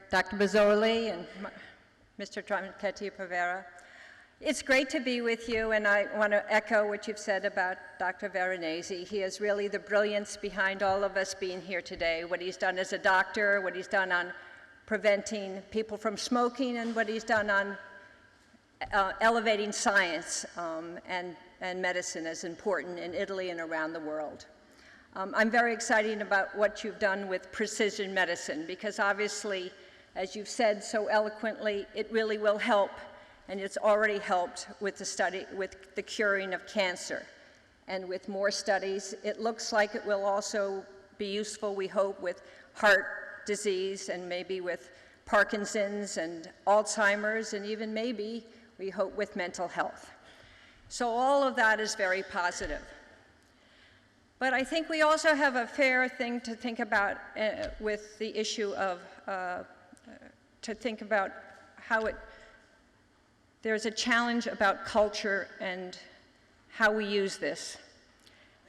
Dr. Bozzoli and Mr. Tronchetti-Provera. It's great to be with you, and I want to echo what you've said about Dr. Veronese. He is really the brilliance behind all of us being here today, what he's done as a doctor, what he's done on preventing people from smoking, and what he's done on elevating science and medicine as important in Italy and around the world. I'm very excited about what you've done with precision medicine, because obviously, as you've said so eloquently, it really will help, and it's already helped with the curing of cancer. And with more studies, it looks like it will also be useful, we hope, with heart disease and maybe with Parkinson's and Alzheimer's, and even maybe, we hope, with mental health. So all of that is very positive. But I think we also have a fair thing to think about with the issue of, to think about how there's a challenge about culture and how we use this.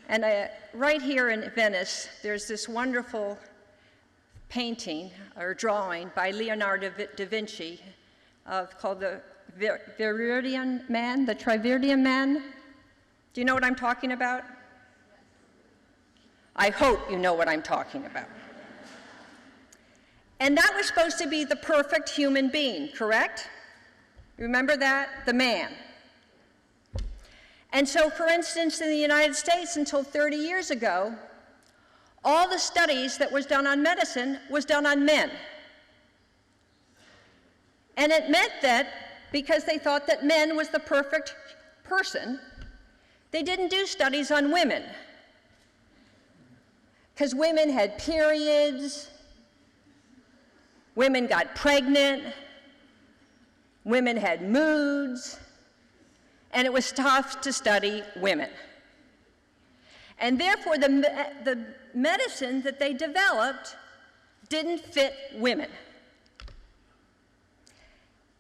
And right here in Venice, there's this wonderful painting or drawing by Leonardo da Vinci called the Trivedian Man, the Trivedian Man. Do you know what I'm talking about? I hope you know what I'm talking about. And that was supposed to be the perfect human being, correct? Remember that? The man. And so, for instance, in the United States, until 30 years ago, all the studies that was done on medicine was done on men. And it meant that, because they thought that men was the perfect person, they didn't do studies on women. Because women had periods, women got pregnant, women had moods, and it was tough to study women. And therefore, the medicine that they developed didn't fit women.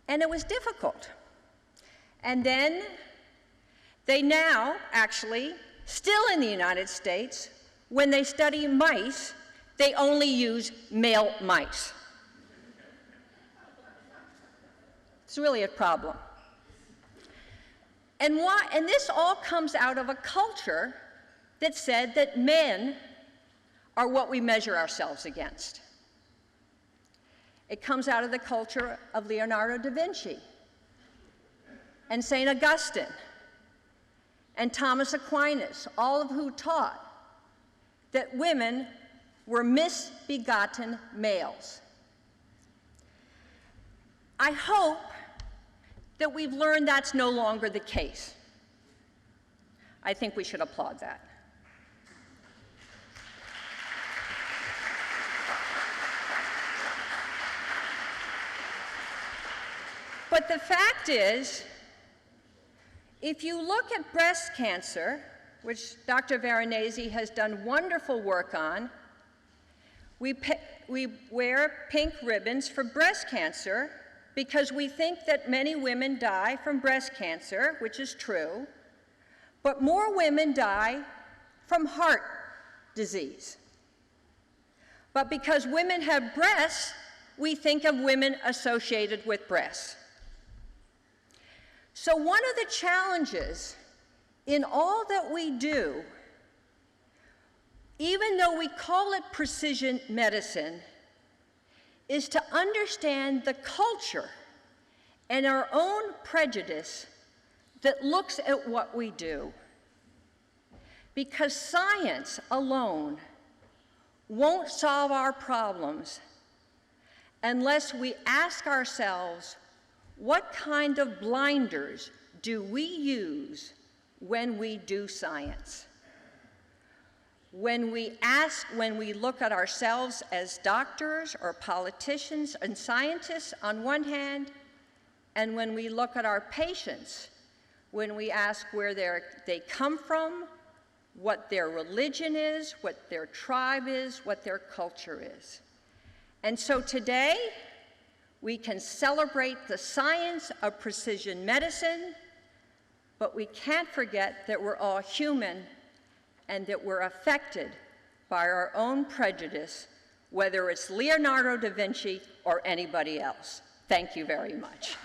And it was difficult. And then they now, actually, still in the United States, when they study mice, they only use male mice. It's really a problem. And this all comes out of a culture that said that men are what we measure ourselves against. It comes out of the culture of Leonardo da Vinci and St. Augustine and Thomas Aquinas, all of who taught that women were misbegotten males. I hope that we've learned that's no longer the case. I think we should applaud that. But the fact is, if you look at breast cancer, which Dr. Veronese has done wonderful work on, we wear pink ribbons for breast cancer because we think that many women die from breast cancer, which is true, but more women die from heart disease. But because women have breasts, we think of women associated with breasts. So one of the challenges in all that we do, even though we call it precision medicine, is to understand the culture and our own prejudice that looks at what we do. Because science alone won't solve our problems unless we ask ourselves, what kind of blinders do we use when we do science? When we look at ourselves as doctors or politicians and scientists on one hand, and when we look at our patients, when we ask where they come from, what their religion is, what their tribe is, what their culture is. And so today, we can celebrate the science of precision medicine, but we can't forget that we're all human and that we're affected by our own prejudice whether it's Leonardo da Vinci or anybody else. Thank you very much.